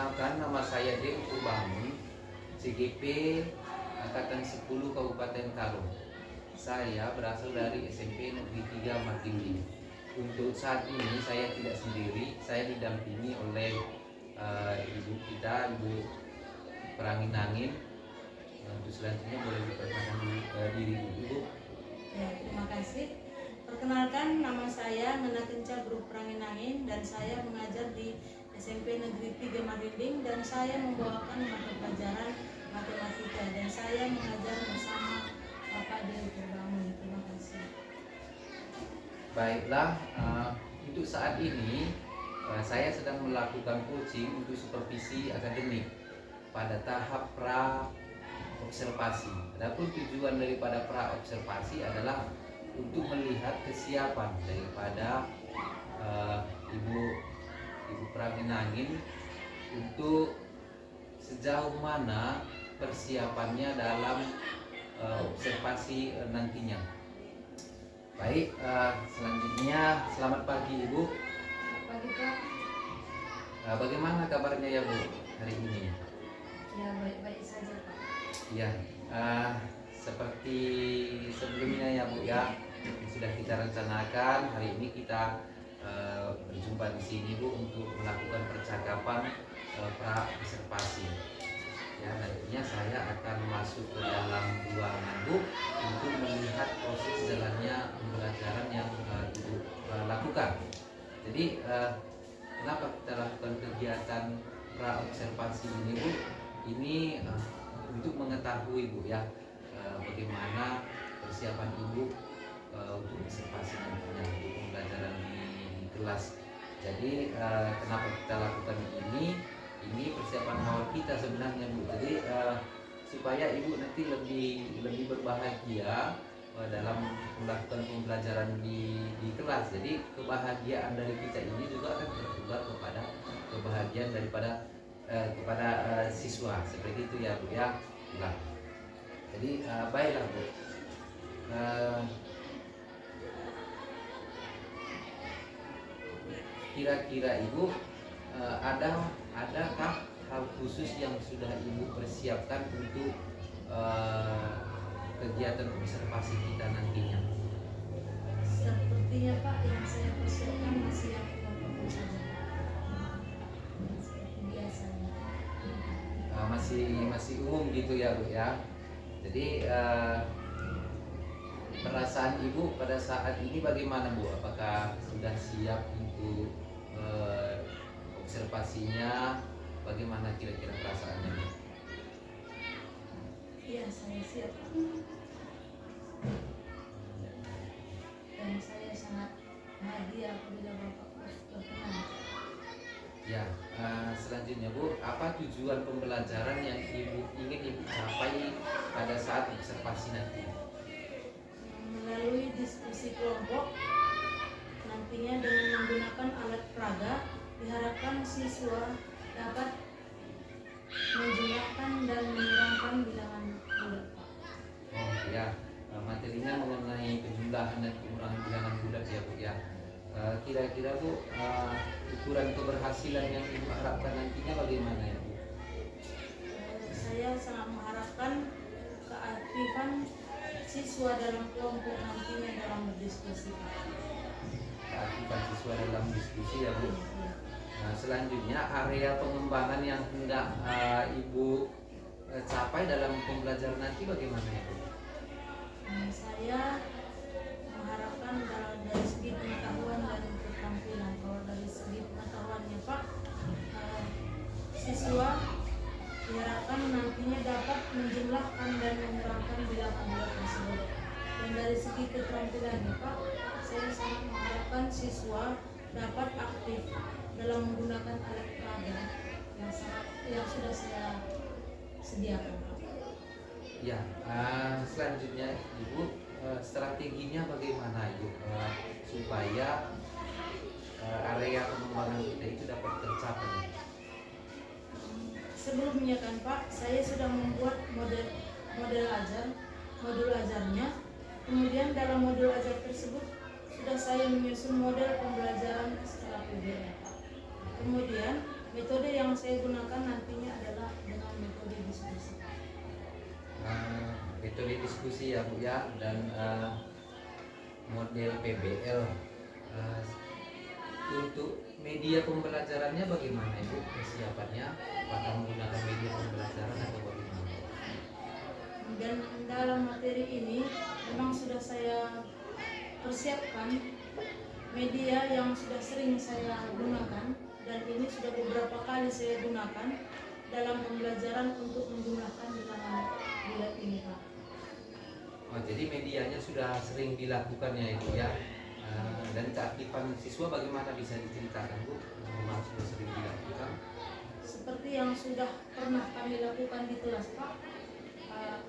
Perkenalkan, nama saya Dev Purbangun, CGP Angkatan 10 Kabupaten Karo. Saya berasal dari SMP Negeri 3 Martindi. Untuk saat ini saya tidak sendiri, saya didampingi oleh ibu kita, Ibu Peranginangin. Untuk selanjutnya boleh diperkenalkan diri Ibu. Ya, terima kasih. Perkenalkan, nama saya Nana Kenca Guru Peranginangin dan saya mengajar di SMP Negeri 3 Marinding dan saya membawakan mata pelajaran matematika dan saya mengajar bersama Bapak Dev Purbangun. Terima kasih. Baiklah, untuk saat ini saya sedang melakukan coaching untuk supervisi akademik pada tahap pra observasi. Adapun tujuan daripada pra observasi adalah untuk melihat kesiapan daripada Ibu Peranginangin untuk sejauh mana persiapannya dalam observasi nantinya. Baik, selanjutnya selamat pagi Ibu. Pagi Pak. Bagaimana kabarnya ya Bu hari ini? Ya, baik-baik saja Pak. Ya, seperti sebelumnya ya Bu ya, sudah kita rencanakan hari ini kita berjumpa di sini Bu untuk melakukan percakapan pra observasi. Ya, nantinya saya akan masuk ke dalam ruangan Bu untuk melihat proses jalannya pembelajaran yang Ibu lakukan. Jadi kenapa kita lakukan kegiatan pra observasi ini Bu? Ini untuk mengetahui Bu ya bagaimana persiapan Ibu untuk observasi nantinya untuk pembelajaran di kelas. Jadi kenapa kita lakukan ini? Ini persiapan awal kita sebenarnya Bu. Jadi supaya Ibu nanti lebih berbahagia dalam melakukan pembelajaran di kelas. Jadi kebahagiaan dari kita ini juga akan tertular kepada kebahagiaan daripada kepada siswa. Seperti itu ya Bu ya. Nah, jadi baiklah Bu. Kira-kira Ibu adakah hal khusus yang sudah Ibu persiapkan untuk kegiatan observasi kita nantinya? Sepertinya Pak, yang saya persiapkan masih yang pokok saja. Seperti biasanya. Masih umum gitu ya Bu ya. Jadi perasaan Ibu pada saat ini bagaimana Bu? Apakah sudah siap untuk observasinya? Bagaimana kira-kira perasaannya Bu? Iya, saya siap. Dan saya sangat bahagia apabila Bapak berkenan. Ya, selanjutnya Bu, apa tujuan pembelajaran yang ingin Ibu capai pada saat observasi nanti? Melalui diskusi kelompok, nantinya dengan menggunakan alat peraga, diharapkan siswa dapat menjumlahkan dan mengurangi bilangan bulat. Oh ya, materinya mengenai penjumlahan dan pengurangan bilangan bulat ya Bu ya. Kira-kira Bu, ukuran keberhasilan yang Ibu harapkan nantinya bagaimana ya Bu? Saya sangat mengharapkan keaktifan siswa dalam kelompok nantinya dalam berdiskusi. Keaktifan siswa dalam diskusi ya Bu. Nah, selanjutnya area pengembangan yang hendak Ibu capai dalam pembelajaran nanti bagaimana ya Bu? Saya mengharapkan dari segi pengetahuan dan keterampilan. Kalau dari segi pengetahuannya Pak, siswa diharapkan nantinya dapat menjumlahkan dan menerangkan bilangan bulat tersebut. Dan dari segi keterampilannya Pak, saya sangat mengharapkan siswa dapat aktif dalam menggunakan alat peraga yang sudah saya sediakan. Ya, selanjutnya Ibu, strateginya bagaimana Ibu supaya area pengembangan kita itu dapat tercapai? Sebelumnya kan Pak, saya sudah membuat modul ajarnya. Kemudian dalam modul ajar tersebut sudah saya menyusun model pembelajaran secara PBL. Kemudian metode yang saya gunakan nantinya adalah dengan metode diskusi. Metode diskusi ya Bu ya, dan model PBL. Untuk media pembelajarannya bagaimana Ibu persiapannya? Apakah menggunakan media pembelajaran atau bagaimana? Dan dalam materi ini memang sudah saya persiapkan media yang sudah sering saya gunakan, dan ini sudah beberapa kali saya gunakan dalam pembelajaran untuk menggunakan bilangan bulat ini Pak. Oh, jadi medianya sudah sering dilakukan ya Ibu ya. Dan keaktifan siswa bagaimana, bisa diceritakan Bu? Memang sudah sering dilakukan. Seperti yang sudah pernah kami lakukan di kelas Pak,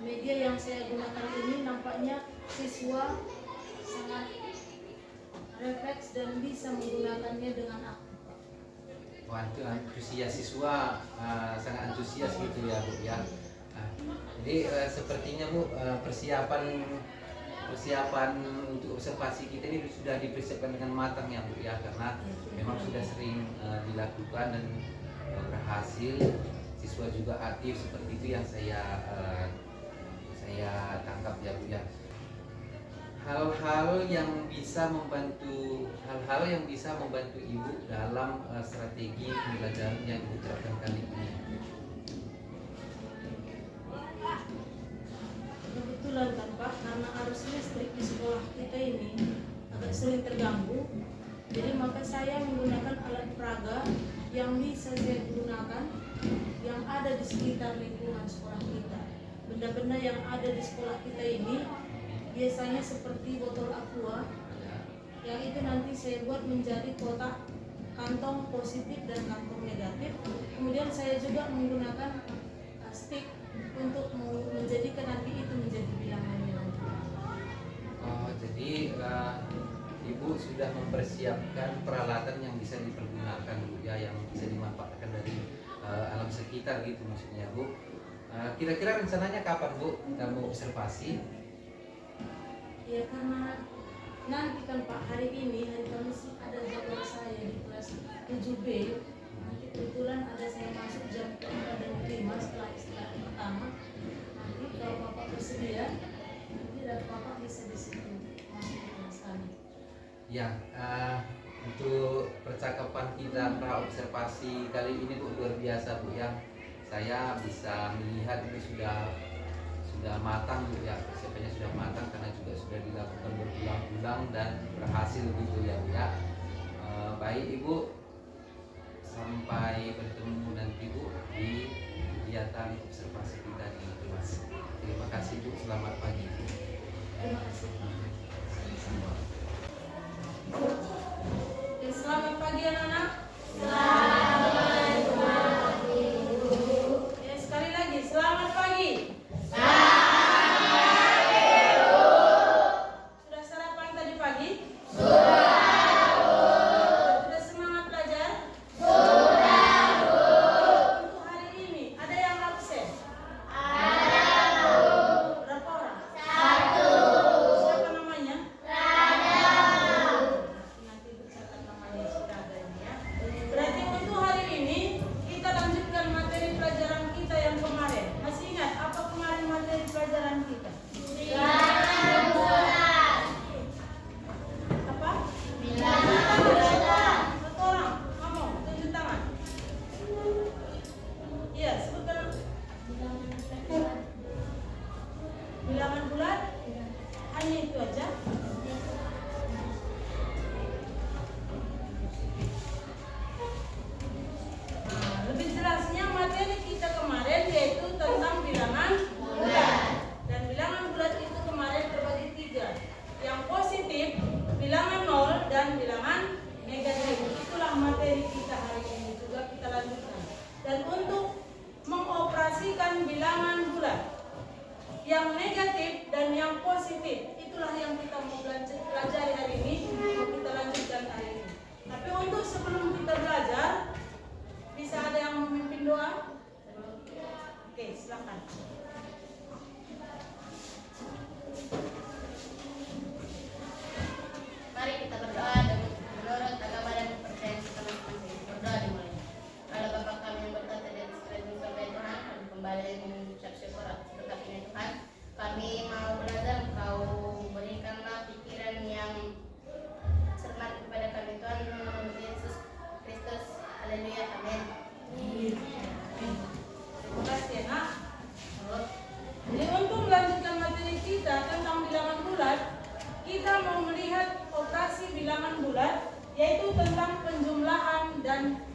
media yang saya gunakan ini nampaknya siswa sangat refleks dan bisa menggunakannya dengan aktif Pak. Wah, itu antusias siswa, sangat antusias gitu ya Bu ya. Jadi sepertinya Bu, persiapan untuk observasi kita ini sudah dipersiapkan dengan matang ya Bu ya, karena memang sudah sering dilakukan dan berhasil. Siswa juga aktif, seperti itu yang saya tangkap ya Bu ya. Hal-hal yang bisa membantu Ibu dalam strategi pembelajaran yang Ibu terapkan kali ini. Kebetulan kan Pak, karena arus listrik di sekolah kita ini agak sering terganggu, jadi maka saya menggunakan alat peraga yang bisa saya gunakan yang ada di sekitar lingkungan sekolah kita. Benda-benda yang ada di sekolah kita ini biasanya seperti botol aqua, yang itu nanti saya buat menjadi kotak kantong positif dan kantong negatif. Kemudian saya juga menggunakan stick untuk menjadikan nanti itu menjadi bilangan nilai. Oh, jadi Ibu sudah mempersiapkan peralatan yang bisa dipergunakan Bu ya, yang bisa dimanfaatkan dari alam sekitar gitu maksudnya Bu. Kira-kira rencananya kapan Bu kamu observasi? Ya karena nanti kan Pak, hari Kamis ada jadwal saya di kelas 7B. Nanti kebetulan ada saya masuk jam 4 dan 5 setelah istirahat pertama. Nanti kalau Bapak bersedia, nanti dari Bapak bisa di situ masuk ke kelas kami. Ya, untuk percakapan kita pra observasi kali ini Bu luar biasa Bu ya. Saya bisa melihat ini sudah matang Bu ya, persiapannya sudah matang karena juga sudah dilakukan berulang-ulang dan berhasil gitu ya Bu ya. Baik Ibu, sampai bertemu nanti Bu di kegiatan observasi kita di kelas. Terima kasih Bu, selamat pagi. Terima kasih Pak. Sama-sama. Selamat pagi anak-anak. Selamat pagi. Ya, sekali lagi selamat pagi. Sudah sarapan tadi pagi? Sudah semangat belajar? Untuk hari ini ada yang absen? Berapa orang? Siapa namanya? Nanti bercatat namanya, sudah ada ini ya. Berarti untuk hari ini kita lanjutkan materi pelajaran kita yang kemarin. Masih ingat apa kemarin materi pelajaran kita? Apa?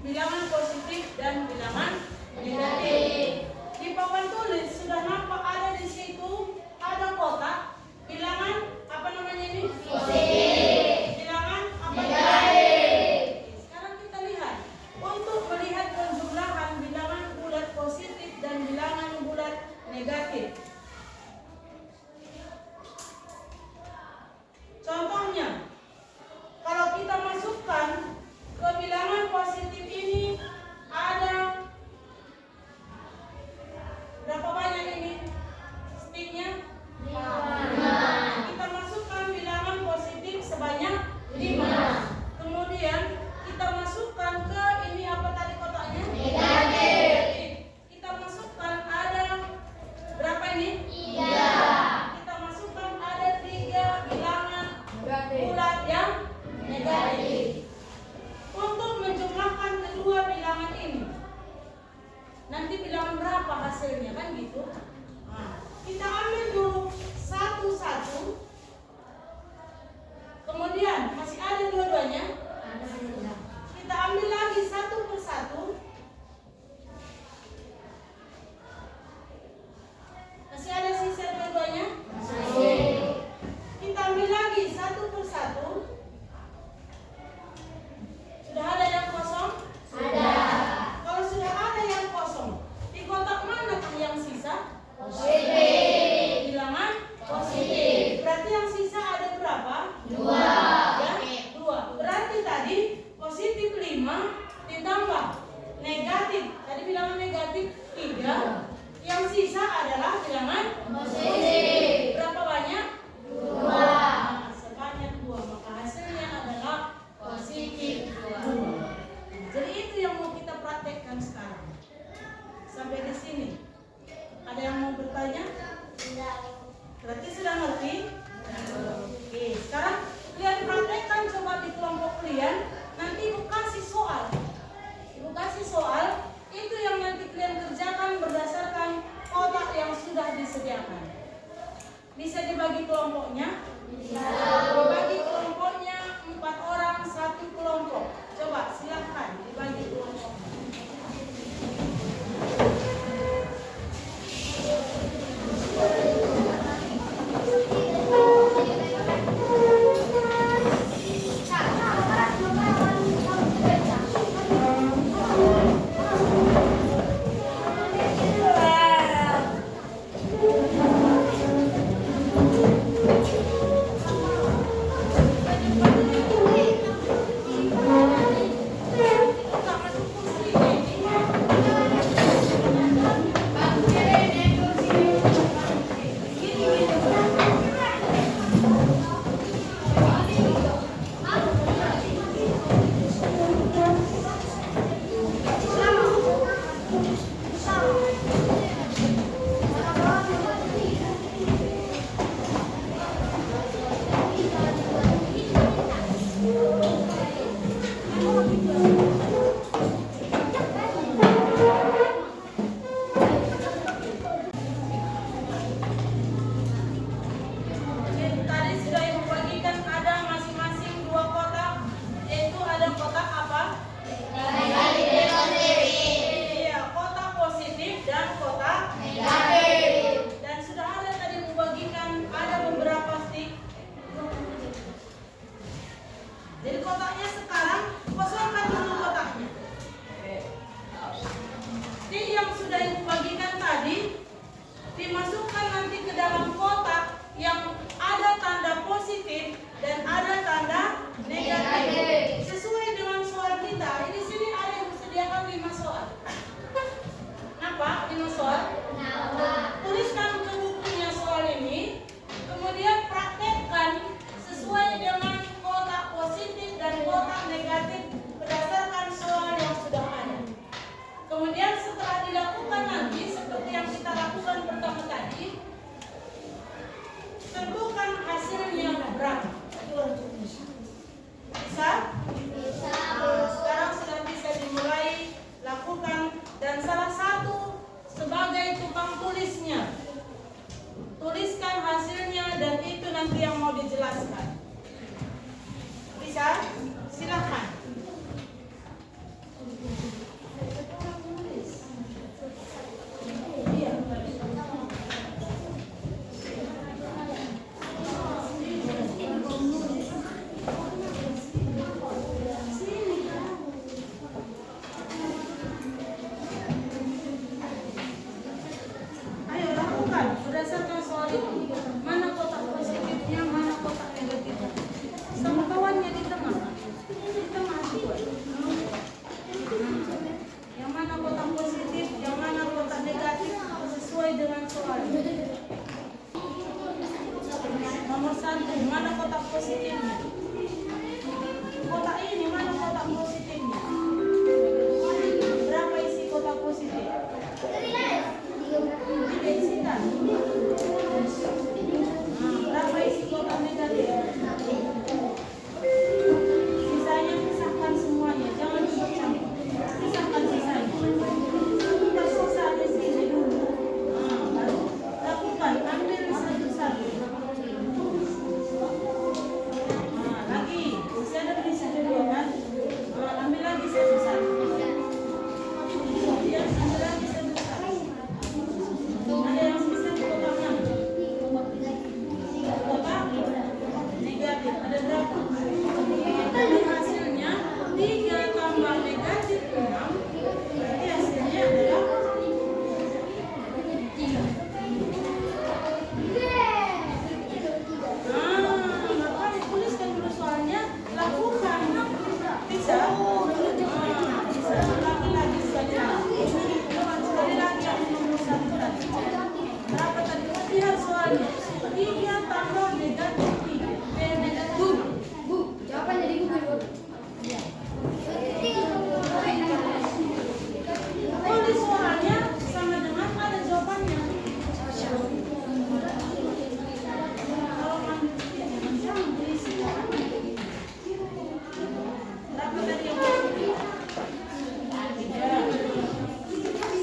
bilangan positif dan bilangan negatif. Di papan tulis sudah nampak ada di situ ada kotak bilangan apa namanya ini? Positif. Bilangan apa? Negatif. Sekarang kita lihat untuk melihat penjumlahan bilangan bulat positif dan bilangan bulat negatif. Contohnya, kalau kita masukkan ke bilangan positif ini ada berapa banyak ini? Sticknya? 5. Kita masukkan bilangan positif sebanyak 5. Kemudian kita masukkan ke ini apa tadi kotaknya? Negatif. Kita masukkan ada berapa ini? 3. Kita masukkan ada 3 bilangan bulat yang negatif. Untuk menjumlahkan kedua bilangan ini, nanti bilangan berapa hasilnya kan gitu? Nah, kita ambil dulu satu-satu. Kemudian masih ada dua-duanya. Kita ambil lagi satu persatu. Masih ada sisa dua-duanya? Kita ambil lagi satu persatu. Sudah ada yang kosong? Ada. Kalau sudah ada yang kosong, di kotak manakah yang sisa? Positif. Bilangan positif. Berarti yang sisa ada berapa? 2. Ya? 2. Berarti tadi positif 5 ditambah negatif. Tadi bilangan negatif 3. Yang sisa adalah bilangan positif. Berapa banyak? 2. Nah, sebanyak 2. Maka hasilnya adalah positif 2. Jadi itu yang mau kita praktekkan sekarang. Sampai di sini. Ada yang mau bertanya? Tidak. Berarti sudah ngerti? Oke, sekarang kalian praktekkan coba di kelompok kalian. Nanti ibu kasih soal. Ibu kasih soal. Itu yang nanti kalian kerjakan berdasarkan kotak yang sudah disediakan. Bisa dibagi kelompoknya? Bisa. Dibagi kelompoknya 4 orang 1 kelompok. Coba silahkan dibagi kelompok. Bisa? Silakan. Dan hasilnya 3 tambah negatif 6, berarti hasilnya adalah 3. Maka dituliskan dulu soalnya, lakukan. Bisa? Bisa. Lagi-lagi saja. Sekali lagi yang nomor 1 tadi. Berapa tadi? Lihat soalnya. 3 tambah negatif 3. Bu, jawabannya di Google. Tulis soalnya sama dengan ada jawabannya. Kalau jangan berisi jawabannya. Berapa tadi yang positif? 3.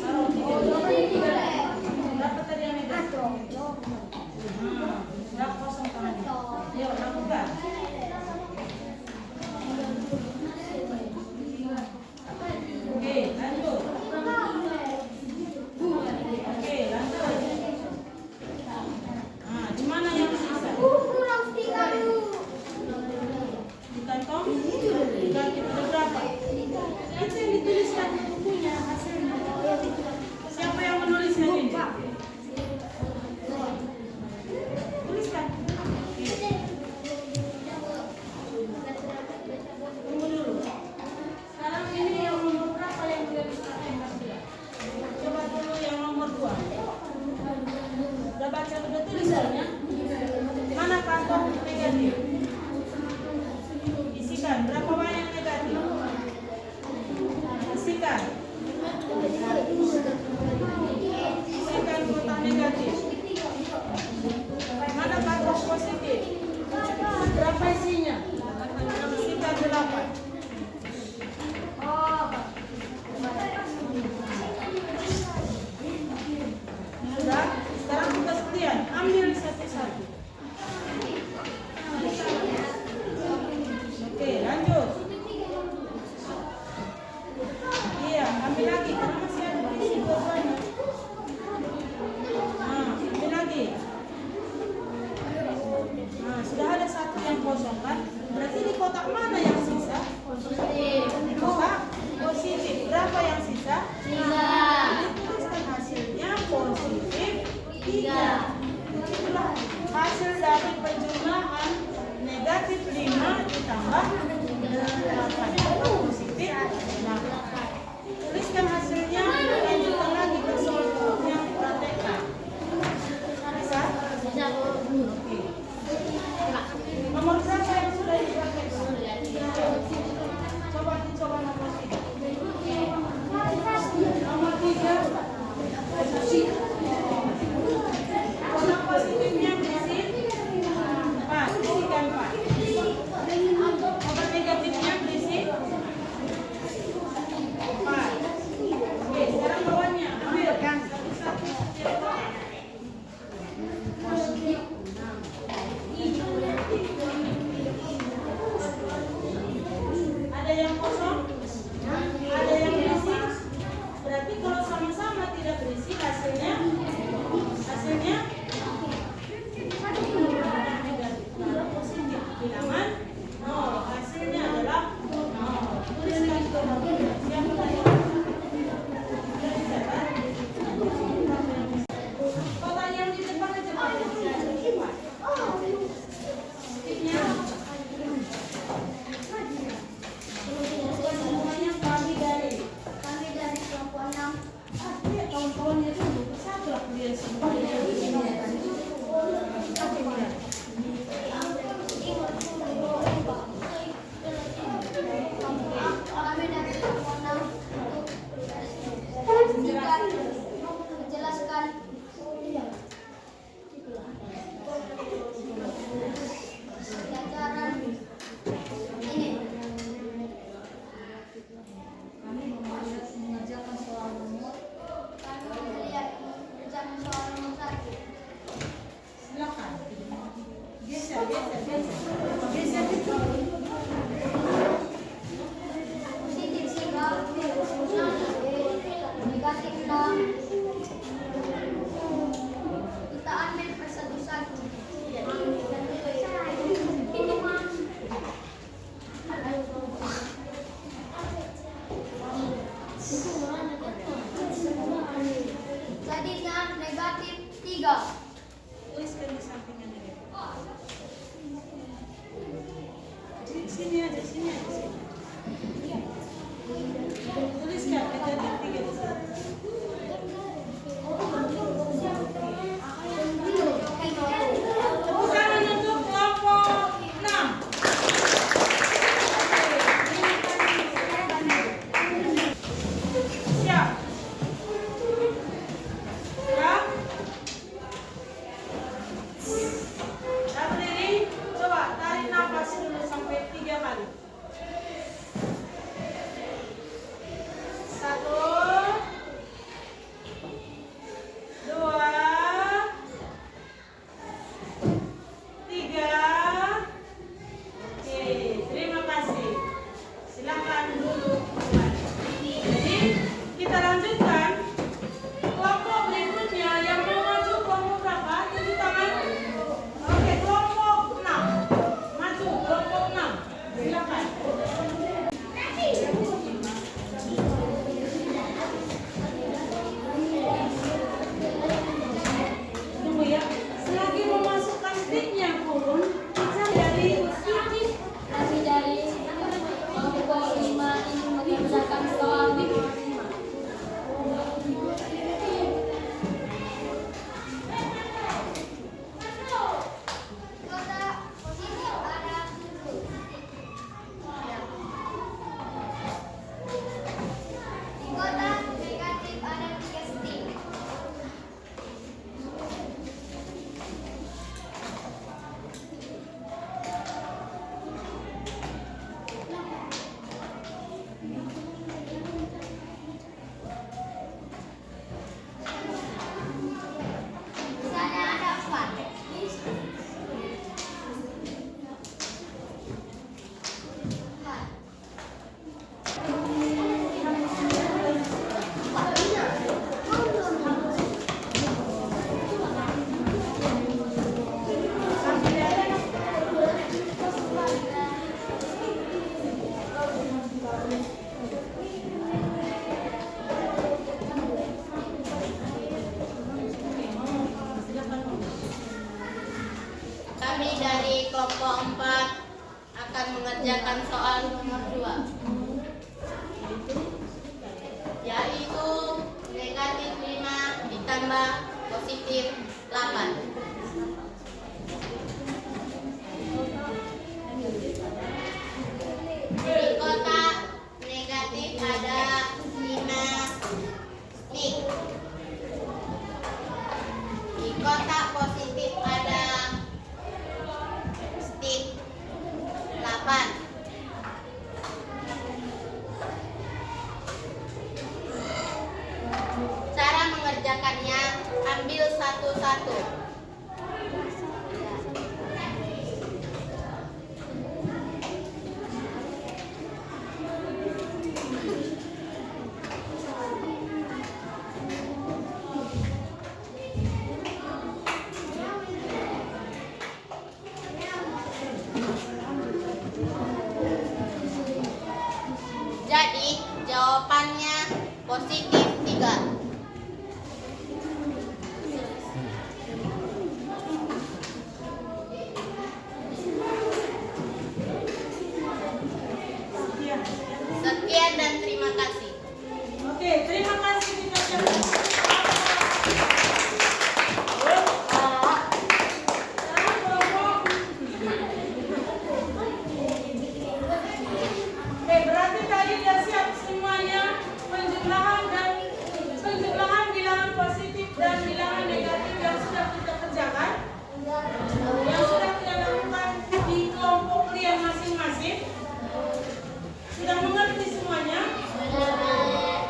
Taruh 3. Berapa tadi yang negatif? Berapa kosong tangannya? Yuk, lakukan. Oke, lanjut. Oke, lanjut. Di mana yang sisa? Di kantong? Ganti pada berapa? Itu yang dituliskan di bukunya hasilnya. Siapa yang menuliskan ini? Tuliskan. Tunggu dulu. Sekarang ini yang nomor berapa yang tidak diserahkan sudah? Coba dulu yang nomor 2. Udah baca udah tulisannya? Mana kantong negatif? Isikan. Berapa banyak negatif? Isikan. Isikan kotak negatif. Mana kantong positif? Berapa isinya? Isikan 8. Sudah? Sekarang tugas kalian ambil satu-satu. Oke, lanjut. Sini aja, sini aja. Sini. Tuliskan negatif 3 di sini. Tepuk tangan untuk kelompok 6. Siap. Siap. Dah berdiri. Coba tarik nafas dulu sampai 3 kali. 1, 2, 3. Oke, terima kasih. Silakan duduk kembali. Jadi kita lanjutkan kelompok berikutnya yang mau maju kelompok berapa? Tunjuk tangan. Oke, kelompok 6. Maju kelompok 6. Silakan. Tunggu ya. Selagi memasukkan sticknya turun, kita dari stick. Kami dari kelompok 5 ini mengerjakan soal Kami dari kelompok 4 akan mengerjakan soal nomor 2, yaitu negatif 5 ditambah positif 8. Di kotak negatif ada 5 stick. Di kotak positif ada stick 8. Cara mengerjakannya, ambil satu-satu. Jadi jawabannya positif 3. Sekian dan terima kasih. Oke, terima kasih kita semua. Oke, berarti tadi sudah siap semuanya penjumlahan bilangan positif dan bilangan negatif yang sudah kita kerjakan, yang sudah kita lakukan di kelompok kalian masing-masing. Sudah mengerti semuanya?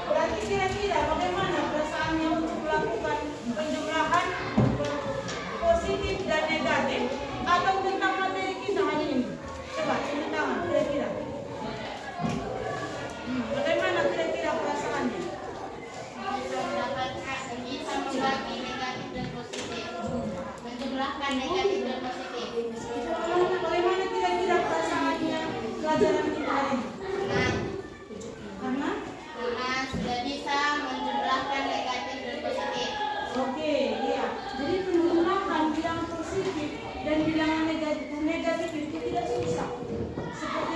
Berarti kira-kira bagaimana perasaannya untuk melakukan penjumlahan positif dan negatif atau tentang materi kita hari ini? Coba tunjuk tangan kira-kira. Bagaimana kira-kira perasaannya? Bisa membagi negatif dan positif, menjumlahkan negatif dan positif. Bagaimana kira-kira perasaannya pelajaran kita hari ini? Karena Sudah bisa menjumlahkan negatif dan positif. oke, iya. Jadi penjumlahan bilangan positif dan bilangan negatif itu tidak susah. Seperti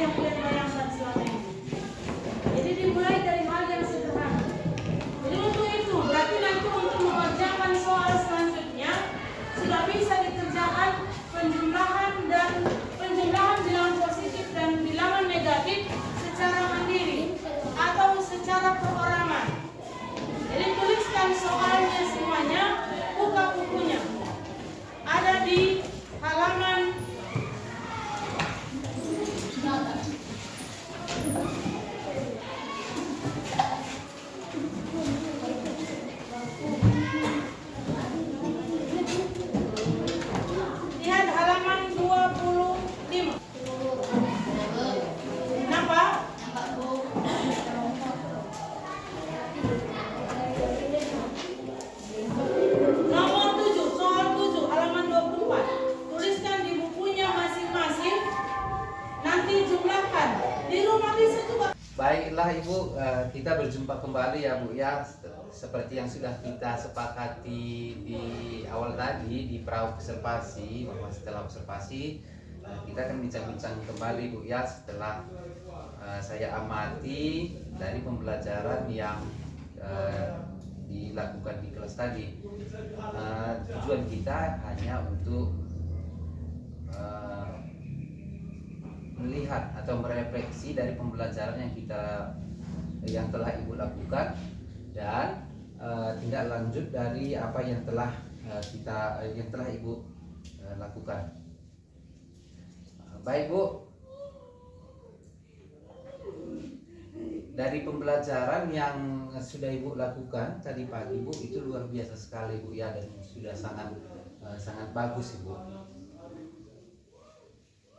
Baiklah Ibu, kita berjumpa kembali ya Bu ya. Seperti yang sudah kita sepakati di awal tadi di pra-observasi, bahwa setelah observasi kita akan bincang-bincang kembali Bu ya, setelah saya amati dari pembelajaran yang dilakukan di kelas tadi. Tujuan kita hanya untuk melihat atau merefleksi dari pembelajaran yang telah Ibu lakukan, dan tindak lanjut dari apa yang telah Ibu lakukan. Baik Bu, dari pembelajaran yang sudah Ibu lakukan tadi pagi Bu, itu luar biasa sekali Bu ya, dan sudah sangat bagus Ibu.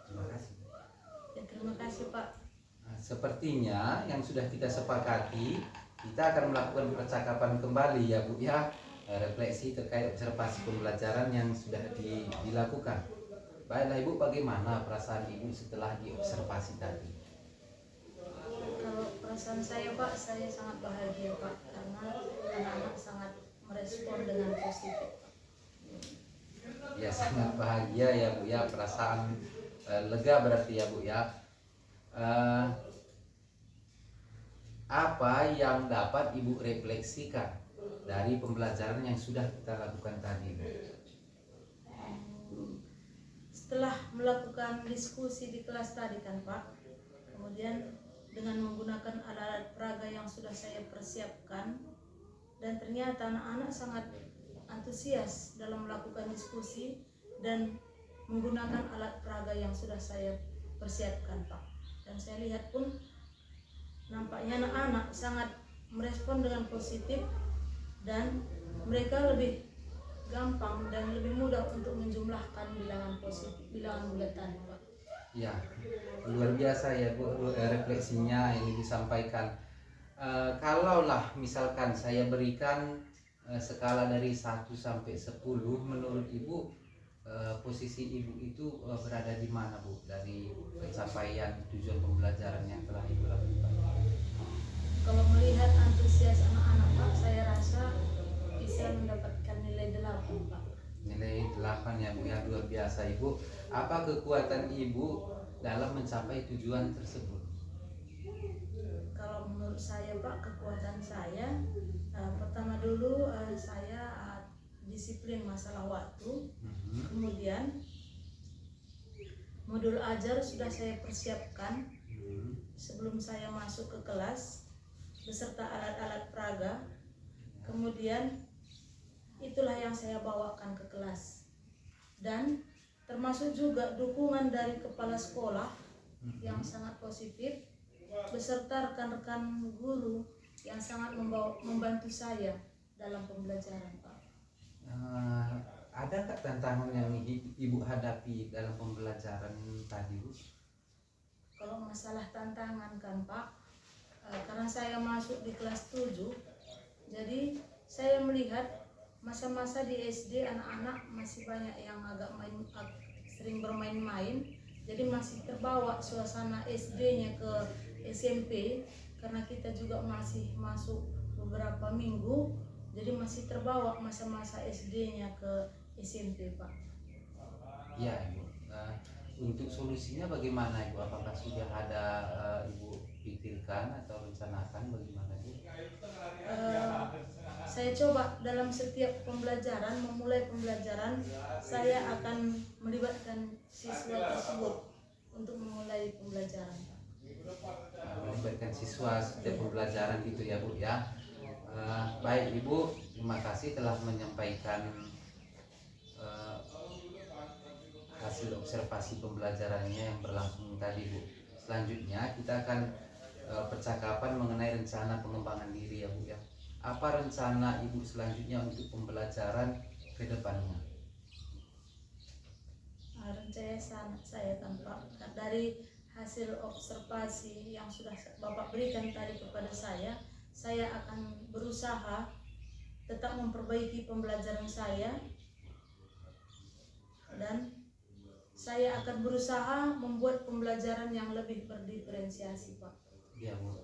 Terima kasih. Ya, terima kasih Pak. Sepertinya yang sudah kita sepakati, kita akan melakukan percakapan kembali ya Bu ya, refleksi terkait observasi pembelajaran yang sudah dilakukan. Baiklah Ibu, bagaimana perasaan Ibu setelah diobservasi tadi? Kalau perasaan saya Pak, saya sangat bahagia Pak, karena anak-anak sangat merespon dengan positif. Ya, sangat bahagia ya Bu ya, perasaan lega berarti ya Bu ya. Apa yang dapat Ibu refleksikan dari pembelajaran yang sudah kita lakukan tadi Bu? Setelah melakukan diskusi di kelas tadi kan Pak, kemudian dengan menggunakan alat-alat peraga yang sudah saya persiapkan, dan ternyata anak-anak sangat antusias dalam melakukan diskusi dan menggunakan alat peraga yang sudah saya persiapkan Pak. Dan saya lihat pun nampaknya anak-anak sangat merespon dengan positif, dan mereka lebih gampang dan lebih mudah untuk menjumlahkan bilangan positif, bilangan bulatan Pak. Ya, luar biasa ya Bu, refleksinya ini disampaikan. Kalaulah misalkan saya berikan skala dari 1 sampai 10, menurut Ibu posisi Ibu itu berada di mana Bu, dari pencapaian tujuan pembelajaran yang telah Ibu lakukan? Kalau melihat antusias anak-anak Pak, saya rasa bisa mendapatkan nilai 8 Pak. Nilai 8 ya Bu ya, luar biasa Ibu. Apa kekuatan Ibu dalam mencapai tujuan tersebut? Kalau menurut saya Pak, kekuatan saya pertama dulu saya disiplin masalah waktu. Kemudian modul ajar sudah saya persiapkan sebelum saya masuk ke kelas beserta alat-alat peraga. Kemudian itulah yang saya bawakan ke kelas, dan termasuk juga dukungan dari kepala sekolah yang sangat positif beserta rekan-rekan guru yang sangat membantu saya dalam pembelajaran Pak. Adakah tantangan yang Ibu hadapi dalam pembelajaran tadi Bu? Kalau masalah tantangan kan Pak, karena saya masuk di kelas 7, jadi saya melihat masa-masa di SD anak-anak masih banyak yang sering bermain-main, jadi masih terbawa suasana SD-nya ke SMP, karena kita juga masih masuk beberapa minggu, jadi masih terbawa masa-masa SD-nya ke SMP Pak. Ya Ibu, untuk solusinya bagaimana Ibu? Apakah sudah ada Ibu pikirkan atau rencanakan bagaimana Bu? Saya coba dalam setiap pembelajaran, memulai pembelajaran, saya akan melibatkan siswa tersebut untuk memulai pembelajaran. Melibatkan siswa setiap pembelajaran gitu ya Bu ya. Baik Ibu, terima kasih telah menyampaikan hasil observasi pembelajarannya yang berlangsung tadi Bu. Selanjutnya kita akan percakapan mengenai rencana pengembangan diri ya Bu ya. Apa rencana Ibu selanjutnya untuk pembelajaran ke depannya? Rencana saya kan Pak, dari hasil observasi yang sudah Bapak berikan tadi kepada saya akan berusaha tetap memperbaiki pembelajaran saya, dan saya akan berusaha membuat pembelajaran yang lebih berdiferensiasi, Pak. Ya Bu,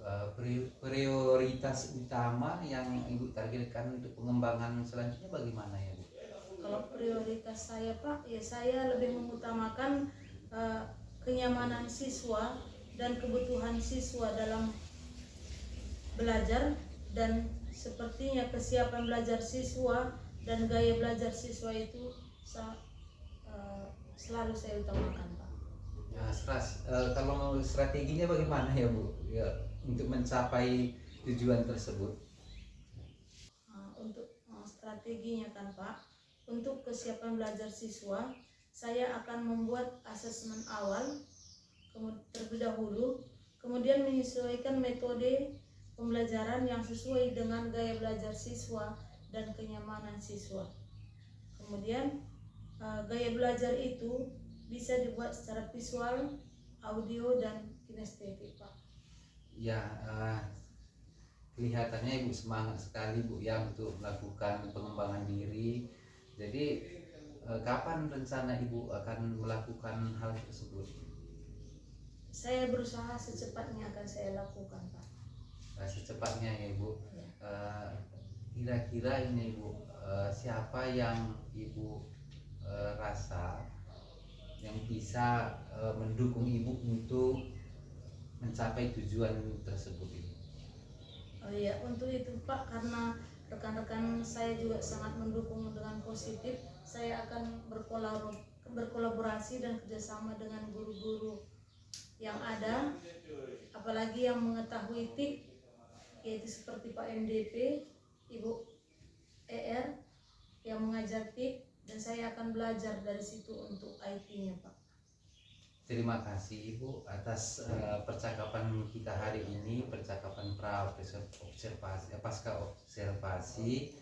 prioritas utama yang Ibu targetkan untuk pengembangan selanjutnya bagaimana ya Bu? Kalau prioritas saya, Pak, ya saya lebih mengutamakan kenyamanan siswa dan kebutuhan siswa dalam belajar, dan sepertinya kesiapan belajar siswa dan gaya belajar siswa itu selalu saya utamakan, Pak. Ya, kalau strateginya bagaimana ya Bu? Ya, untuk mencapai tujuan tersebut. Untuk strateginya kan, Pak, untuk kesiapan belajar siswa, saya akan membuat asesmen awal terlebih dahulu, kemudian menyesuaikan metode pembelajaran yang sesuai dengan gaya belajar siswa dan kenyamanan siswa. Kemudian gaya belajar itu bisa dibuat secara visual, audio, dan kinestetik, Pak. Ya, kelihatannya Ibu semangat sekali Bu ya untuk melakukan pengembangan diri. Jadi kapan rencana Ibu akan melakukan hal tersebut? Saya berusaha secepatnya akan saya lakukan, Pak. Secepatnya ya Ibu. Ya. Kira-kira ini Ibu, siapa yang Ibu rasa yang bisa mendukung Ibu untuk mencapai tujuan tersebut ini? Oh iya, untuk itu Pak, karena rekan-rekan saya juga sangat mendukung dengan positif, saya akan berkolaborasi dan kerjasama dengan guru-guru yang ada, apalagi yang mengetahui TIK, yaitu seperti Pak MDP, Ibu ER yang mengajar TIK, dan saya akan belajar dari situ untuk IT-nya, Pak. Terima kasih Ibu atas percakapan kita hari ini, percakapan pasca observasi,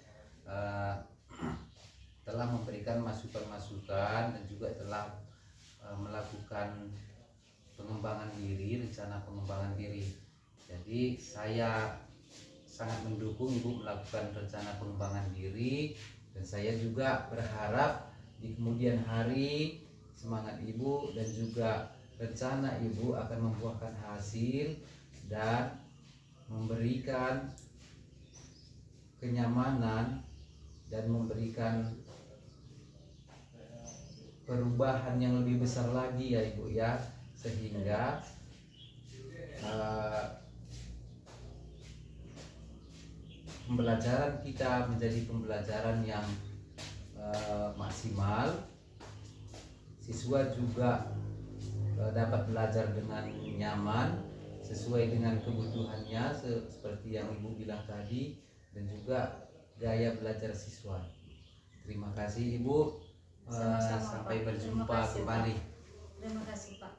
telah memberikan masukan-masukan dan juga telah melakukan pengembangan diri, rencana pengembangan diri. Jadi saya sangat mendukung Ibu melakukan rencana pengembangan diri, dan saya juga berharap di kemudian hari semangat Ibu dan juga rencana Ibu akan membuahkan hasil dan memberikan kenyamanan dan memberikan perubahan yang lebih besar lagi ya Ibu ya, sehingga pembelajaran kita menjadi pembelajaran yang maksimal. Siswa juga dapat belajar dengan nyaman sesuai dengan kebutuhannya seperti yang Ibu bilang tadi, dan juga gaya belajar siswa. Terima kasih Ibu. Sama-sama, Sampai Pak. berjumpa Terima kasih, Pak. kembali. Terima kasih, Pak.